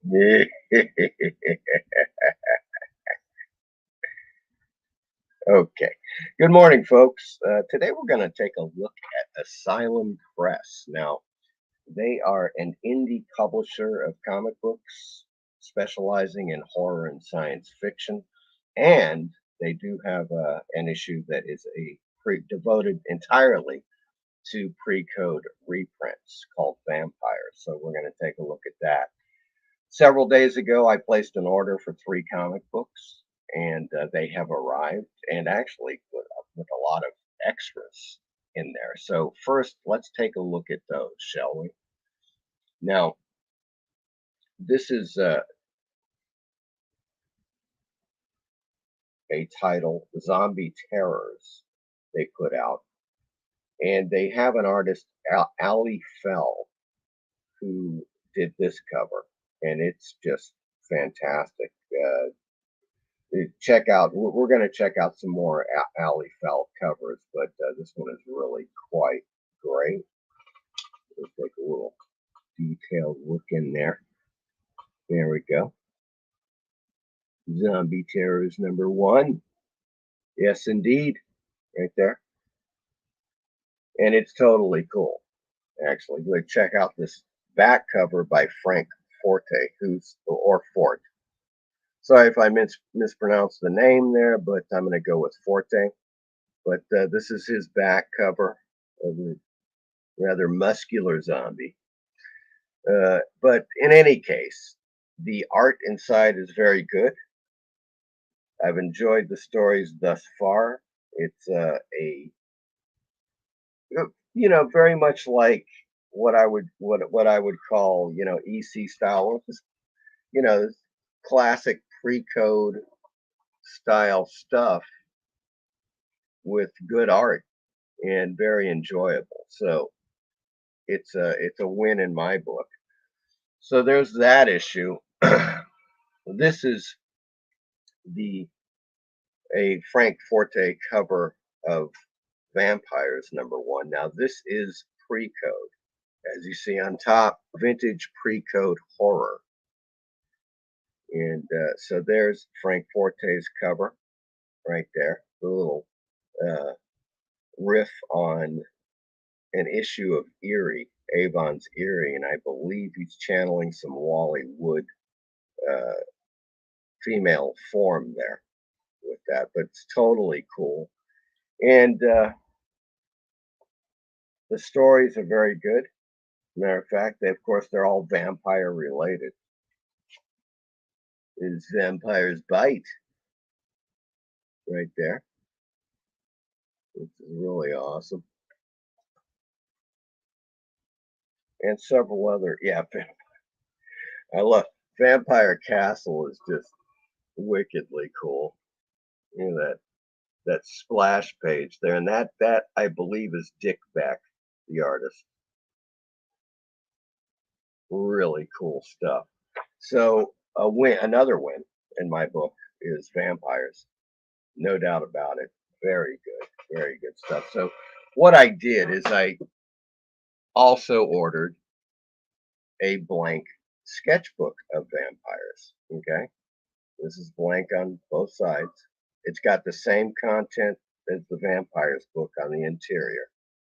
Okay. Good morning, folks. Today we're going to take a look at Asylum Press. Now, they are an indie publisher of comic books specializing in horror and science fiction. And they do have an issue that is devoted entirely to pre-code reprints called Vampires. So we're going to take a look at that. Several days ago, I placed an order for 3 comic books, and they have arrived, and actually with a lot of extras in there. So first, let's take a look at those, shall we? Now, this is a title, Zombie Terrors, they put out, and they have an artist, Ali Fell, who did this cover, and it's just fantastic. Check out, we're going to check out some more Ali Fell covers, but this one is really quite great. Let's take a little detailed look in there. There we go. Zombie Terrors #1. Yes, indeed. Right there. And it's totally cool, actually. Go check out this back cover by Frank Forte, or Fort. Sorry if I mispronounced the name there, but I'm going to go with Forte. But this is his back cover of a rather muscular zombie. But in any case, the art inside is very good. I've enjoyed the stories thus far. It's very much like what I would call EC style, classic pre-code style stuff with good art and very enjoyable. So it's a win in my book. So there's that issue. This is the a Frank Forte cover of Vampires #1. Now this is pre-code, as you see on top, vintage pre-code horror, and so there's Frank Forte's cover right there. The little uh, riff on an issue of Eerie, Avon's Eerie, and I believe he's channeling some Wally Wood uh, female form there with that, but it's totally cool. And the stories are very good. Matter of fact, of course, they're all vampire related. Is Vampires Bite right there, which is really awesome. And several other, yeah, I love Vampire Castle is just wickedly cool. That splash page there, and that I believe is Dick Beck, the artist. Really cool stuff. So another win in my book is Vampires, no doubt about it. Very good stuff. So what I did is I also ordered a blank sketchbook of vampires. Okay, this is blank on both sides. It's got the same content as the vampires book on the interior.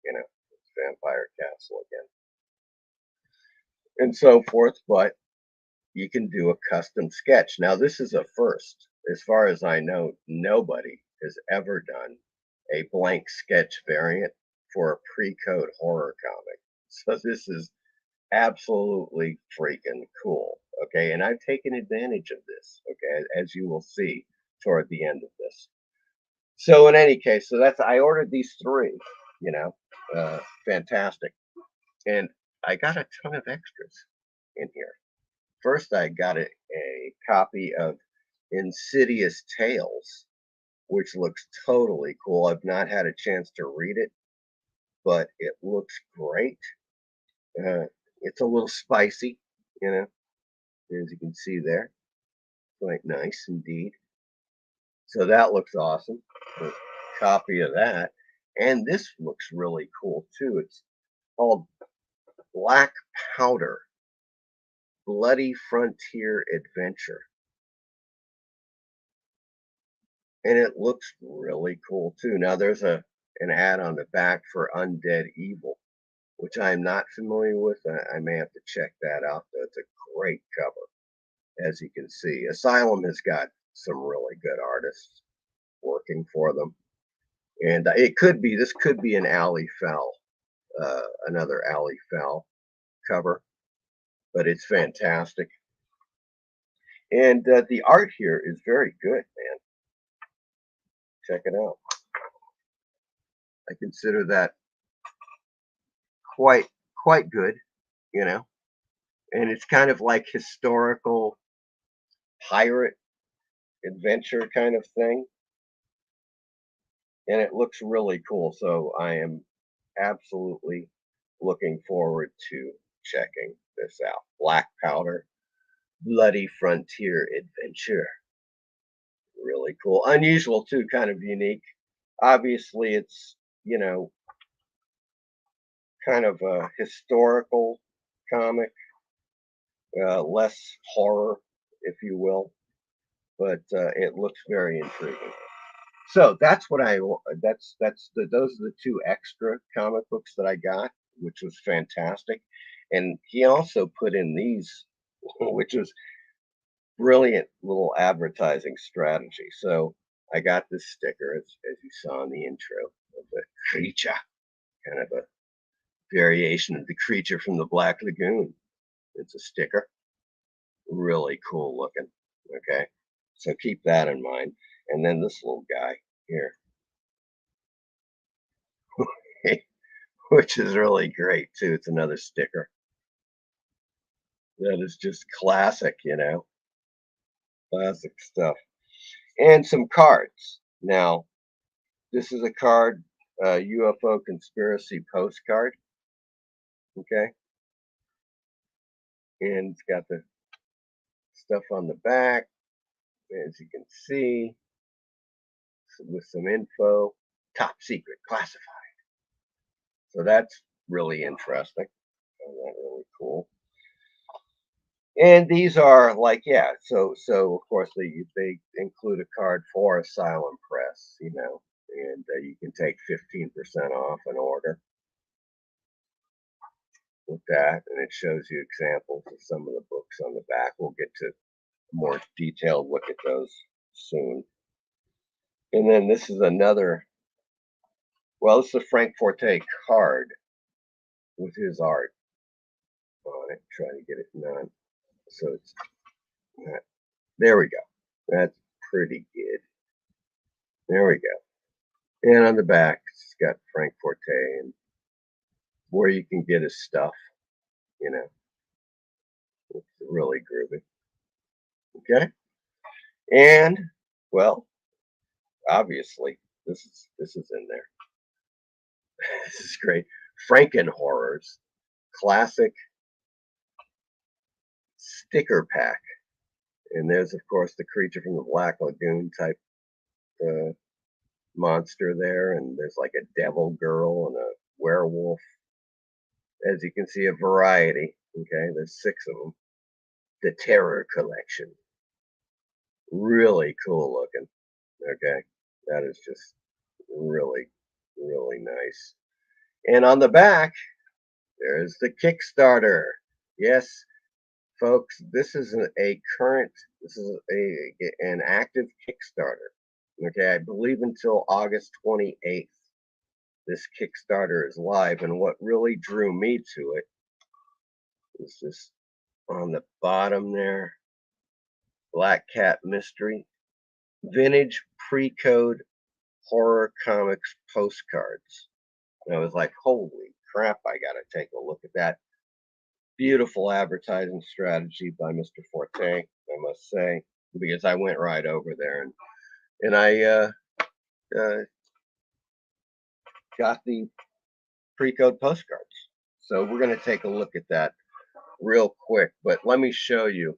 It's Vampire Castle again, and so forth. But you can do a custom sketch. Now, this is a first. As far as I know, nobody has ever done a blank sketch variant for a pre-code horror comic. So this is absolutely freaking cool. Okay, and I've taken advantage of this. Okay, as you will see toward the end of this. So in any case, I ordered these 3. You know, fantastic, and I got a ton of extras in here. First, I got a copy of Insidious Tales, which looks totally cool. I've not had a chance to read it, but it looks great. It's a little spicy, you know, as you can see there. Quite nice indeed. So that looks awesome. A copy of that. And this looks really cool too. It's called Black Powder. Bloody Frontier Adventure. And it looks really cool too. Now there's an ad on the back for Undead Evil, which I'm not familiar with. I may have to check that out though. It's a great cover, as you can see. Asylum has got some really good artists working for them. And this could be an Alley Fowl, another Alley Fowl cover, but it's fantastic. And the art here is very good, man. Check it out. I consider that quite quite good, you know. And it's kind of like historical pirate adventure kind of thing, and it looks really cool. So I am absolutely looking forward to checking this out. Black Powder, Bloody Frontier Adventure. Really cool. Unusual too, kind of unique. Obviously, it's, you know, kind of a historical comic, less horror, if you will, but it looks very intriguing. So that's what those are the two extra comic books that I got, which was fantastic. And he also put in these, which was brilliant little advertising strategy. So I got this sticker, as you saw in the intro, of the creature, kind of a variation of the creature from the Black Lagoon. It's a sticker, really cool looking. Okay, so keep that in mind. And then this little guy here, which is really great too. It's another sticker that is just classic, classic stuff. And some cards. Now, this is a card, UFO Conspiracy Postcard. Okay, and it's got the stuff on the back, as you can see, with some info. Top secret, classified. So that's really interesting. Find that really cool. And these are like, yeah, so of course they include a card for Asylum Press, and you can take 15% off an order with that, and it shows you examples of some of the books on the back. We'll get to a more detailed look at those soon. And then this is another, well, it's a Frank Forte card with his art on it. Try to get it done. So it's that. There we go. That's pretty good. There we go. And on the back, it's got Frank Forte and where you can get his stuff. You know, it's really groovy. Okay. And well, obviously, this is in there. This is great. Franken Horrors, classic sticker pack. And there's of course the creature from the Black Lagoon type uh, monster there, and there's like a devil girl and a werewolf. As you can see, a variety. Okay, there's 6 of them. The Terror Collection, really cool looking. Okay, that is just really, really nice. And on the back, there's the Kickstarter. Yes, folks, this is an active Kickstarter. Okay, I believe until August 28th, this Kickstarter is live. And what really drew me to it is this on the bottom there, Black Cat Mystery, vintage pre-code horror comics postcards. And I was like, holy crap, I got to take a look at that. Beautiful advertising strategy by Mr. Forte, I must say, because I went right over there and I got the pre-code postcards. So we're going to take a look at that real quick, but let me show you.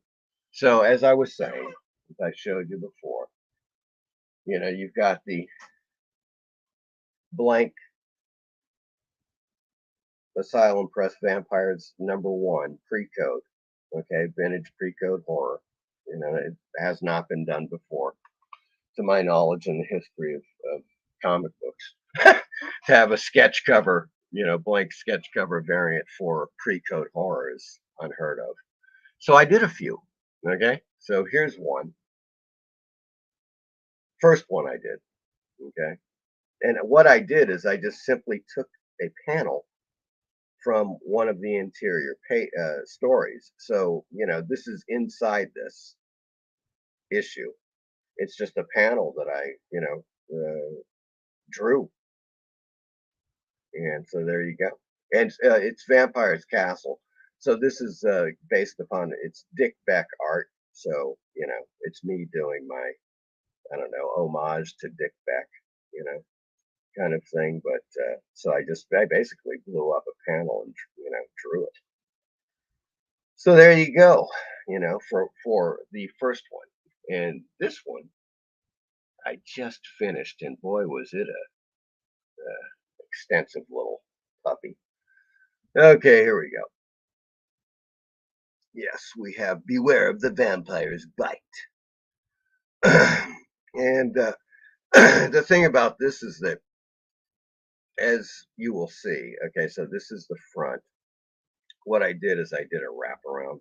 So as I was saying, as I showed you before, you've got the blank Asylum Press Vampires #1 pre-code. Okay, vintage pre-code horror. You know, it has not been done before, to my knowledge, in the history of comic books. To have a sketch cover, blank sketch cover variant for pre-code horror is unheard of. So I did a few. Okay, so here's one. First one I did. Okay, and what I did is I just simply took a panel from one of the interior stories. So, this is inside this issue. It's just a panel that I, drew. And so there you go. And it's Vampire's Castle. So this is based upon it's Dick Beck art. So, it's me doing my, I don't know, homage to Dick Beck, you know, kind of thing. But so I basically blew up a panel and, drew it. So there you go, for the first one. And this one I just finished, and boy, was it a extensive little puppy. Okay, here we go. Yes, we have Beware of the Vampire's Bite. And the thing about this is that, as you will see, okay, so this is the front. What I did is I did a wraparound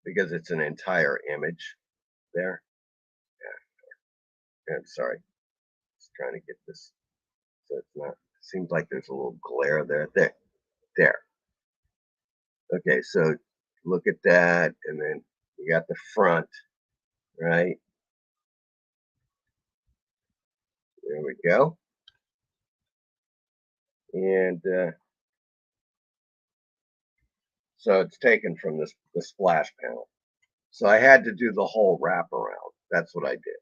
because it's an entire image there. Yeah, I'm sorry. Just trying to get this so it's not. Seems like there's a little glare there. There. Okay, so look at that, and then you got the front, right? There we go. And so it's taken from the splash panel. So I had to do the whole wraparound. That's what I did,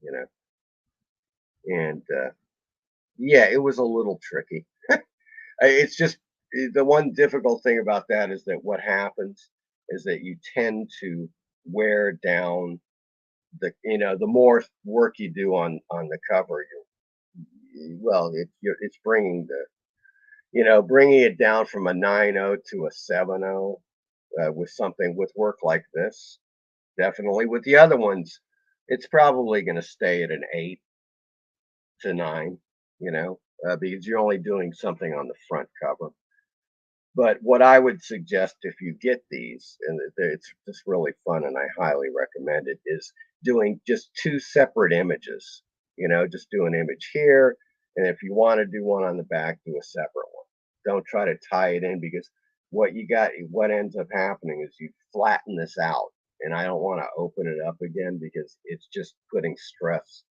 you know. And yeah, it was a little tricky. It's just the one difficult thing about that is that what happens is that you tend to wear down the more work you do on the cover, well, it's bringing bringing it down from a 9.0 to a 7.0 with something with work like this. Definitely. With the other ones, it's probably going to stay at an 8 to 9, because you're only doing something on the front cover. But what I would suggest if you get these, and it's just really fun and I highly recommend it, is doing just two separate images. Just do an image here. And if you want to do one on the back, do a separate one. Don't try to tie it in because what ends up happening is you flatten this out. And I don't want to open it up again because it's just putting stress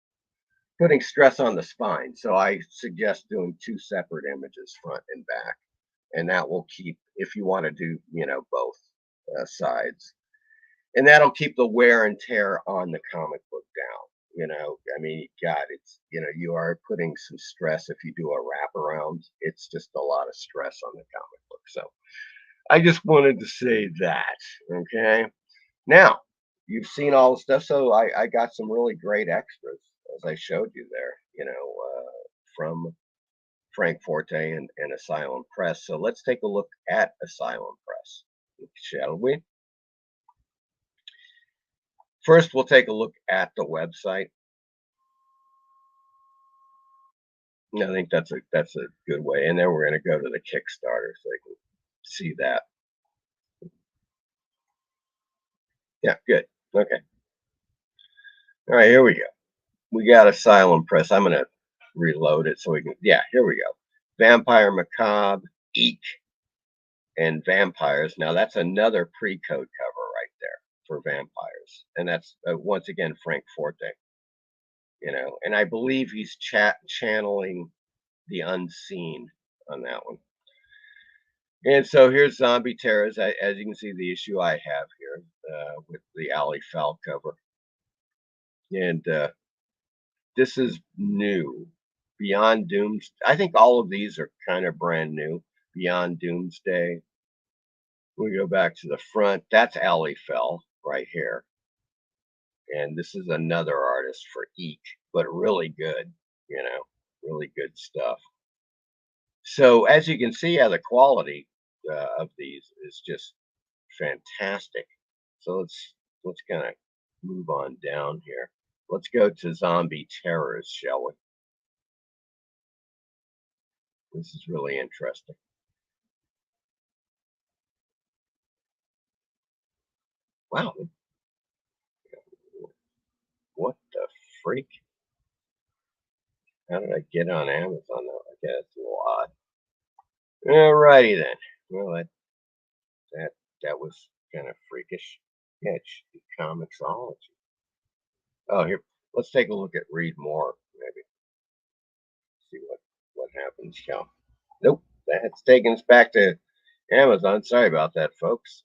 on the spine. So I suggest doing two separate images, front and back, and that will keep, if you want to do both sides, and that'll keep the wear and tear on the comic book down. I mean, God, it's you are putting some stress if you do a wraparound. It's just a lot of stress on the comic book. So I just wanted to say that. Okay, now you've seen all the stuff, so I got some really great extras as I showed you there. From Frank Forte and Asylum Press. So let's take a look at Asylum Press, shall we? First, we'll take a look at the website. I think that's a good way, and then we're going to go to the Kickstarter so you can see that. Yeah, good. Okay. All right, here we go. We got Asylum Press. I'm going to reload it so we can. Yeah, here we go. Vampire, Macabre, Eek, and Vampires. Now that's another pre-code cover right there for Vampires, and that's once again Frank Forte. And I believe he's channeling the unseen on that one. And so here's Zombie Terrors. As you can see, the issue I have here with the Ali Fowl cover, and this is new. Beyond Dooms. I think all of these are kind of brand new. Beyond Doomsday. We go back to the front. That's Ali Fell right here. And this is another artist for Eek, but really good, really good stuff. So as you can see, the quality of these is just fantastic. So let's kind of move on down here. Let's go to zombie terrors, shall we? This is really interesting. Wow, what the freak? How did I get on Amazon though? I guess it's a little odd. Alrighty then. Well, that that was kind of freakish. Yeah, it should be comicsology. Oh, here, let's take a look at read more. Maybe see what happens. Yeah. Nope, that's taking us back to Amazon. Sorry about that, folks.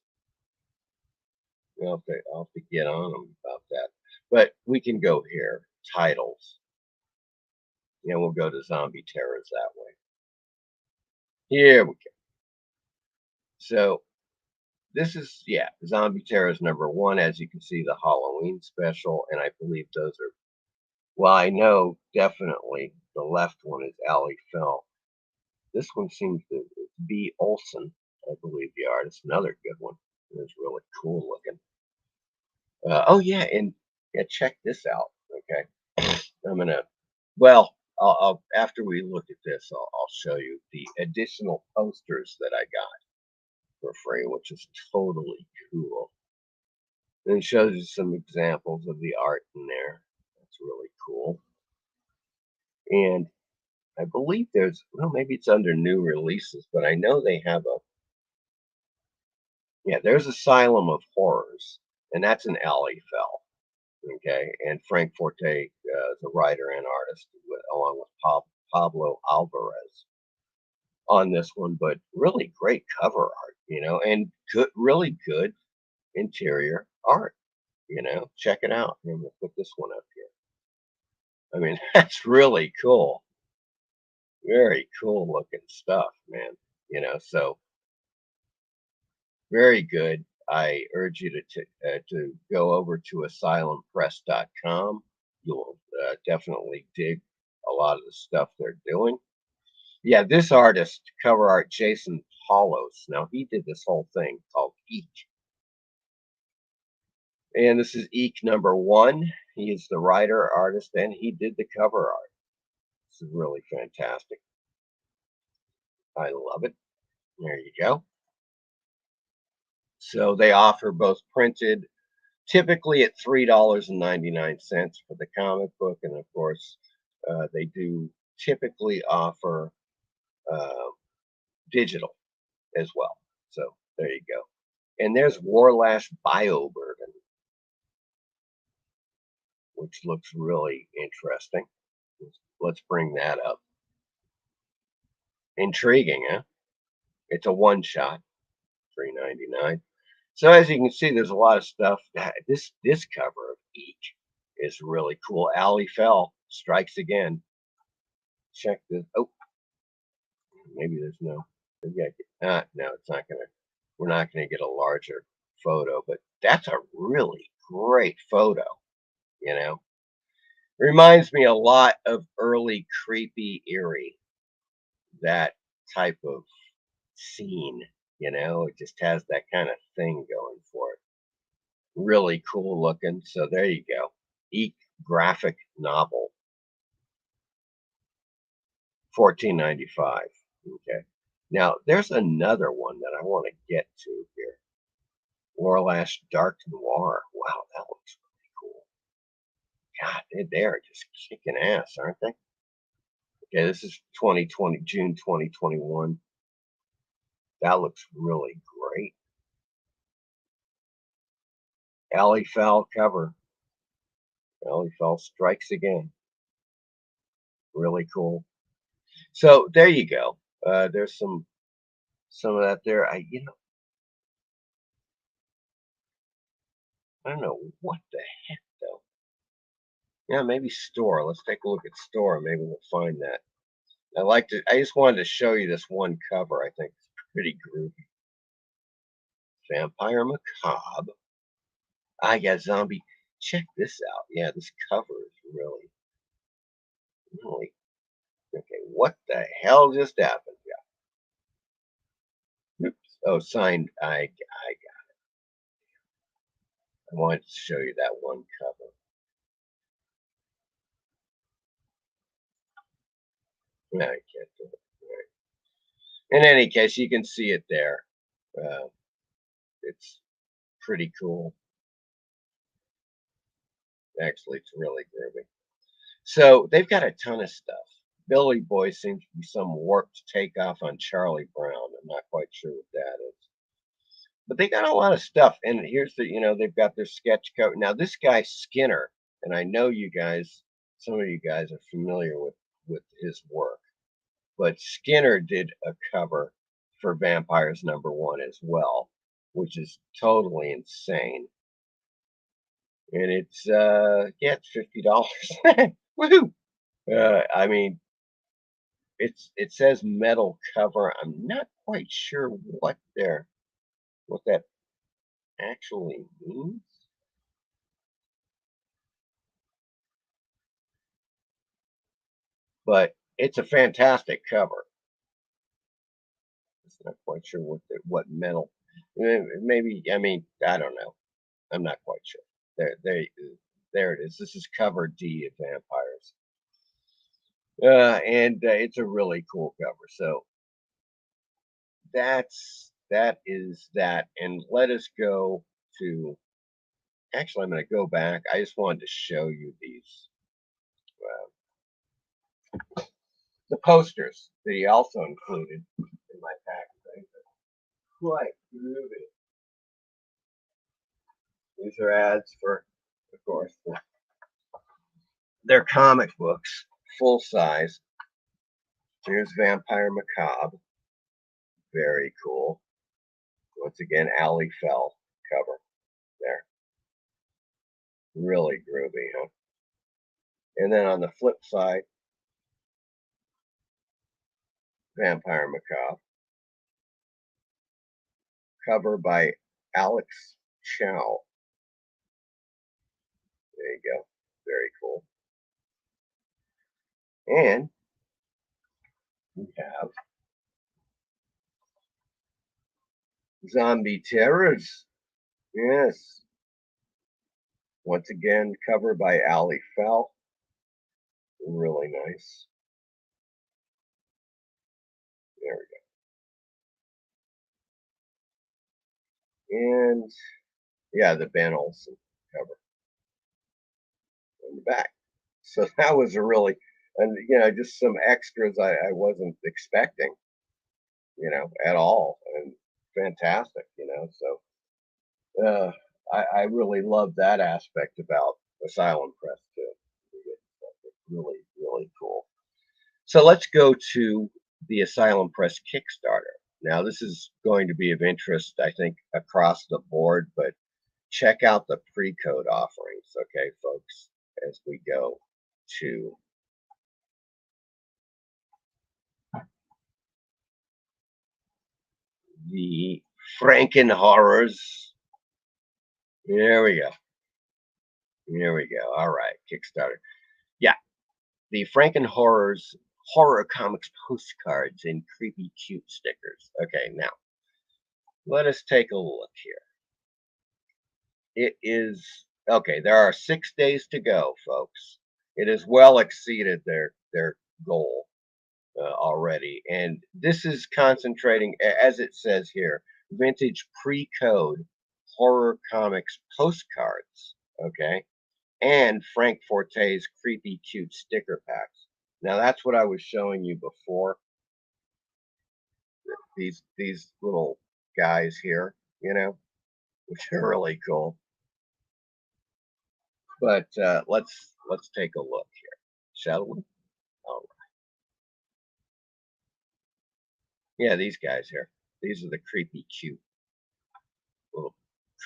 I'll have to get on them about that. But we can go here. Titles. And we'll go to zombie terrors that way. Here we go. So this is, yeah, zombie terrors #1. As you can see, the Halloween special, and I believe those are, well, I know definitely the left one is Ali Fell. This one seems to be Olson, I believe the artist. Another good one. It's really cool looking. Oh yeah, and yeah, check this out. Okay, I'm gonna. Well, I'll after we look at this, I'll show you the additional posters that I got for free, which is totally cool. And it shows you some examples of the art in there. That's really cool. And I believe there's, well, maybe it's under new releases, but I know they have a, yeah, there's Asylum of Horrors, and that's an alley fell. Okay, and Frank Forte is a writer and artist, along with Pablo Alvarez on this one. But really great cover art, and good, really good interior art. Check it out. And we'll put this one up here. I mean, that's really cool. Very cool looking stuff, man. So very good. I urge you to go over to asylumpress.com. You'll definitely dig a lot of the stuff they're doing. Yeah, this artist, cover art, Jason Hollows. Now he did this whole thing called Eek, and this is Eek #1. He is the writer, artist, and he did the cover art. This is really fantastic. I love it. There you go. So they offer both printed, typically at $3.99 for the comic book, and of course, they do typically offer uh, digital as well. So there you go. And there's Warlash Bioburden, which looks really interesting. Let's bring that up. Intriguing, huh? It's a one shot, $3.99. So as you can see, there's a lot of stuff. This cover of Eek is really cool. Ali Fell strikes again. Check this. Oh, maybe there's no. No, it's not gonna. We're not gonna get a larger photo, but that's a really great photo. You know, reminds me a lot of early creepy eerie. That type of scene. It just has that kind of thing going for it. Really cool looking. So there you go. Eek graphic novel, 14.95. Okay. Now there's another one that I want to get to here. Warlash Dark Noir. Wow, that looks really cool. God, they're just kicking ass, aren't they? Okay, this is 2020, June 2021. That looks really great. Alley Foul cover. Alley Foul strikes again. Really cool. So there you go. There's some of that there. I don't know what the heck though. Yeah, maybe store. Let's take a look at store. Maybe we'll find that. I just wanted to show you this one cover. I think it's pretty groovy. Vampire Macabre. I got zombie. Check this out. Yeah, this cover is really okay. What the hell just happened? Yeah. Oops. Oh, signed. I got it. I wanted to show you that one cover. No, I can't do it. Right. In any case, you can see it there. It's pretty cool. Actually, it's really groovy. So they've got a ton of stuff. Billy Boy seems to be some warped takeoff on Charlie Brown. I'm not quite sure what that is. But they got a lot of stuff. And here's they've got their sketch cover. Now, this guy Skinner, and I know you guys, some of you guys are familiar with his work, but Skinner did a cover for Vampires #1 as well, which is totally insane. And it's it's $50. Woohoo! I mean, it says metal cover. I'm not quite sure what that actually means. But it's a fantastic cover. It's not quite sure what metal. Maybe, I mean, I don't know. I'm not quite sure. There it is. This is cover D of Vampires. And it's a really cool cover. So that is that. And let us go to. Actually, I'm going to go back. I just wanted to show you these the posters that he also included in my pack. Quite groovy. These are ads for, of course, their comic books, full size. Here's Vampire Macabre. Very cool. Once again, Alley Fell cover there. Really groovy, huh? And then on the flip side, Vampire Macabre. Cover by Alex Chow. There you go. Very cool. And we have Zombie Terrors. Yes. Once again, cover by Ali Fell. Really nice. There we go. And yeah, the Ben Olsen cover on the back. So that was a really, and just some extras I wasn't expecting, at all, and fantastic. So I really love that aspect about Asylum Press too. Really, really cool. So let's go to the Asylum Press Kickstarter. Now, this is going to be of interest, I think, across the board, but check out the pre-code offerings, okay, folks, as we go to the Franken Horrors. There we go. There we go. All right, Kickstarter. Yeah, the Franken Horrors horror comics postcards and creepy cute stickers. Okay, now let us take a look here. It is okay. There are 6 days to go, folks. It has well exceeded their goal already, and this is concentrating, as it says here, vintage pre-code horror comics postcards. Okay, and Frank Forte's creepy cute sticker packs. Now that's what I was showing you before. These little guys here, which are really cool. But let's take a look here, shall we? All right. Yeah, these guys here. These are the creepy, cute little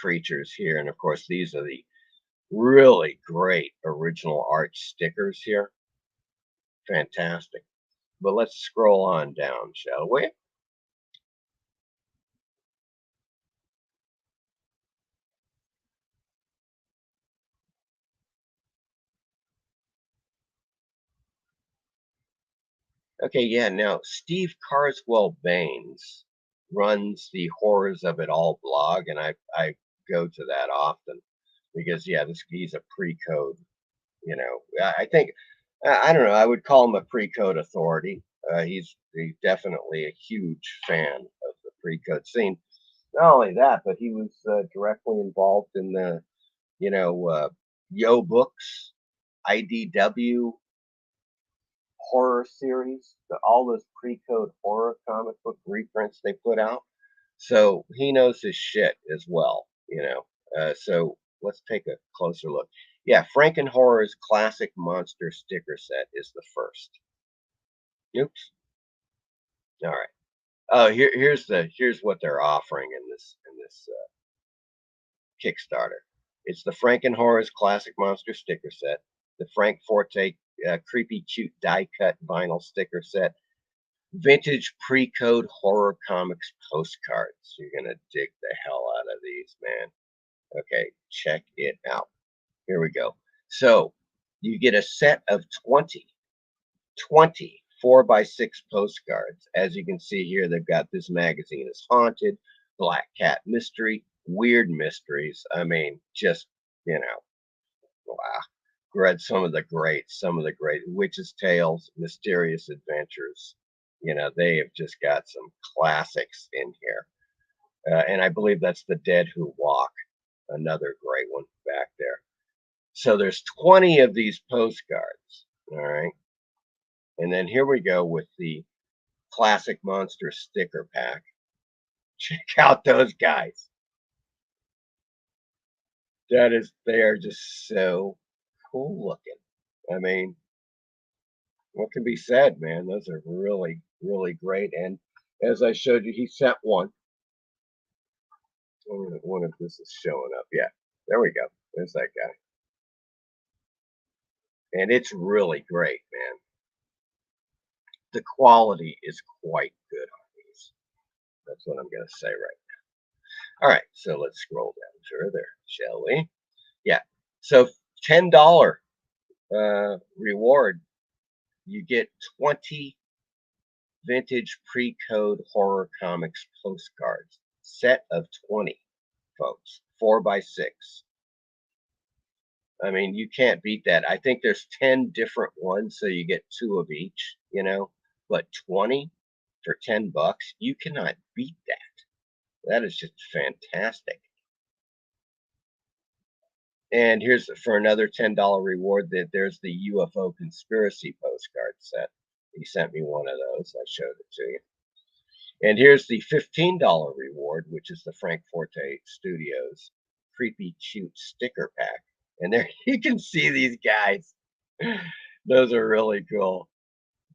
creatures here, and of course, these are the really great original art stickers here. Fantastic. But let's scroll on down, shall we? Okay, yeah. Now, Steve Carswell Baines runs the Horrors of It All blog, and I go to that often. because yeah, he's a pre-code. You know, I think I don't know. I would call him a pre-code authority. He's definitely a huge fan of the pre-code scene. Not only that, but he was directly involved in the Yo Books, IDW horror series, all those pre-code horror comic book reprints they put out. So he knows his shit as well. So let's take a closer look. Yeah, Franken Horror's classic monster sticker set is the first. Oops. All right. Oh, here's what they're offering in this Kickstarter. It's the Franken Horrors classic monster sticker set, the Frank Forte creepy cute die cut vinyl sticker set, vintage pre-code horror comics postcards. You're gonna dig the hell out of these, man. Okay, check it out. Here we go. So you get a set of 20 4x6 postcards. As you can see here, they've got This Magazine is Haunted, Black Cat Mystery, Weird Mysteries. I mean, just, you know, wow. Read some of the great Witches' Tales, Mysterious Adventures. They have just got some classics in here. And I believe that's The Dead Who Walk, another great one back there. So there's 20 of these postcards. All right. And then here we go with the classic monster sticker pack. Check out those guys. They are just so cool looking. I mean, what can be said, man? Those are really, really great. And as I showed you, he sent one. One of this is showing up. Yeah, there we go. There's that guy. And it's really great, man. The quality is quite good on these. That's what I'm going to say right now. All right, so let's scroll down further, shall we? Yeah. So $10 reward. You get 20 vintage pre-code horror comics postcards. Set of 20, folks. 4x6. I mean, you can't beat that. I think there's 10 different ones, so you get two of each. But 20 for $10, you cannot beat that. That is just fantastic. And here's for another $10 reward. That there's the UFO Conspiracy Postcard Set. He sent me one of those. I showed it to you. And here's the $15 reward, which is the Frank Forte Studios Creepy Cute Sticker Pack. And there you can see these guys. Those are really cool.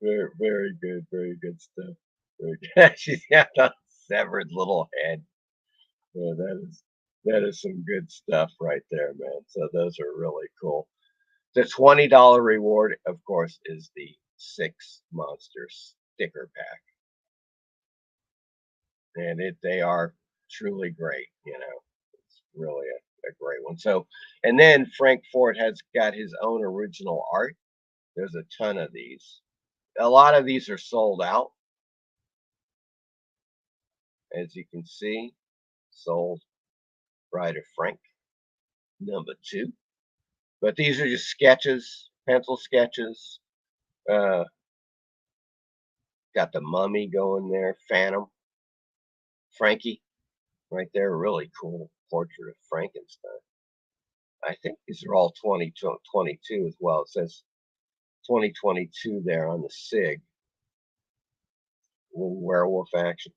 Very, very good stuff. Very good. She's got a severed little head. Yeah, that is some good stuff right there, man. So those are really cool. The $20 reward, of course, is the 6 monster sticker pack. And they are truly great. It's really a great one. So, and then Frank Forte has got his own original art. There's a ton of these. A lot of these are sold out, as you can see. Sold Bride of Frank #2. But these are just sketches, pencil sketches. Uh, got the mummy going there, Phantom, Frankie, right there, really cool portrait of Frankenstein. I think these are all 2022 as well. It says 2022 there on the SIG. Werewolf action.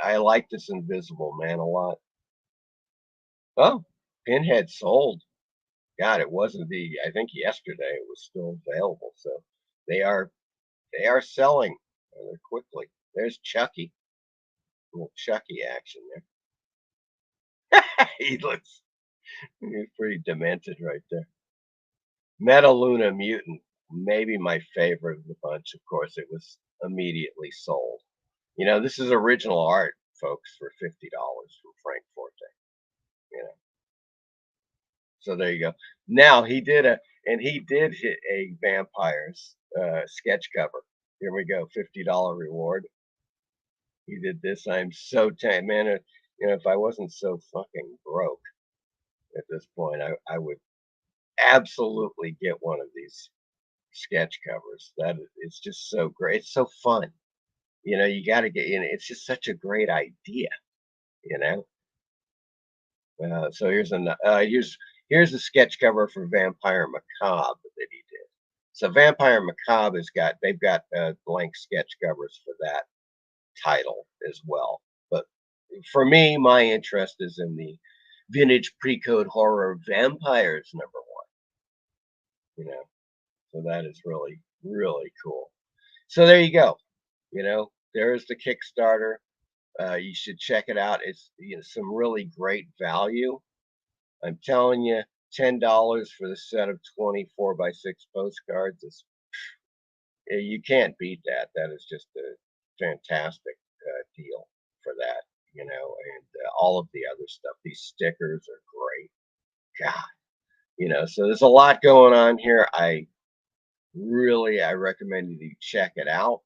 I like this Invisible Man a lot. Oh, Pinhead sold. God, it wasn't I think yesterday it was still available. So they are selling rather quickly. There's Chucky. A little Chucky action there. He's pretty demented right there. Metaluna Mutant, maybe my favorite of the bunch. Of course, it was immediately sold. This is original art, folks, for $50 from Frank Forte. So there you go. Now he did hit a vampires sketch cover. Here we go, $50 reward. He did this. I'm so man. If I wasn't so fucking broke, at this point. I would absolutely get one of these sketch covers. That it's just so great. It's so fun. You got to get in. It's just such a great idea. You know. So here's a sketch cover for Vampire Macabre that he did. So Vampire Macabre they've got blank sketch covers for that title as well. But for me, my interest is in the vintage pre-code horror vampires #1. You know, so that is really really cool. So there you go. There's the Kickstarter. You should check it out. It's some really great value. I'm telling you, $10 for the set of 24 by 6 postcards is you can't beat that. That is just a fantastic deal for that. And all of the other stuff. These stickers are great. God, so there's a lot going on here. I recommend you check it out.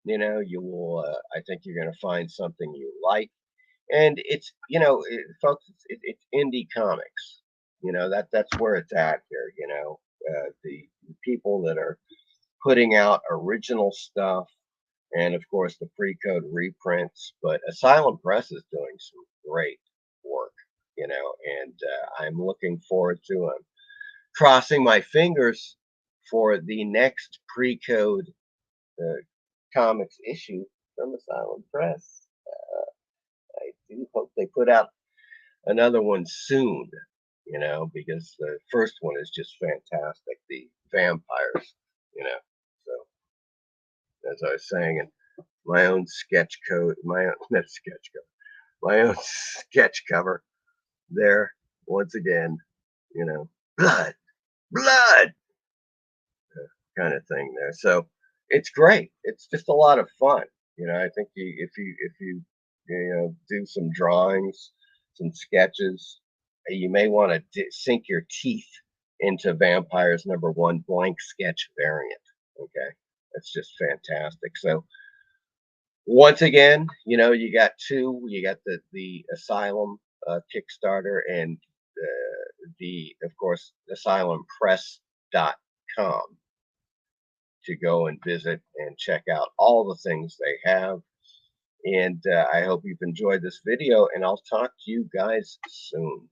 You will. I think you're going to find something you like. And it's folks, it's indie comics. That's where it's at here. The people that are putting out original stuff, and of course the pre-code reprints. But Asylum Press is doing some great work. And I'm looking forward to crossing my fingers for the next pre-code uh, comics issue from Asylum Press. I do hope they put out another one soon, because the first one is just fantastic. The vampires, you know. So as I was saying, and my own sketch code, my own not sketch code, my own sketch cover there once again, blood, blood kind of thing there. So it's great. It's just a lot of fun. I think if you do some drawings, some sketches, you may want to sink your teeth into Vampires #1 blank sketch variant. Okay, that's just fantastic. So once again, you got two. You got the Asylum Kickstarter and the of course AsylumPress.com to go and visit and check out all the things they have. And I hope you've enjoyed this video, and I'll talk to you guys soon.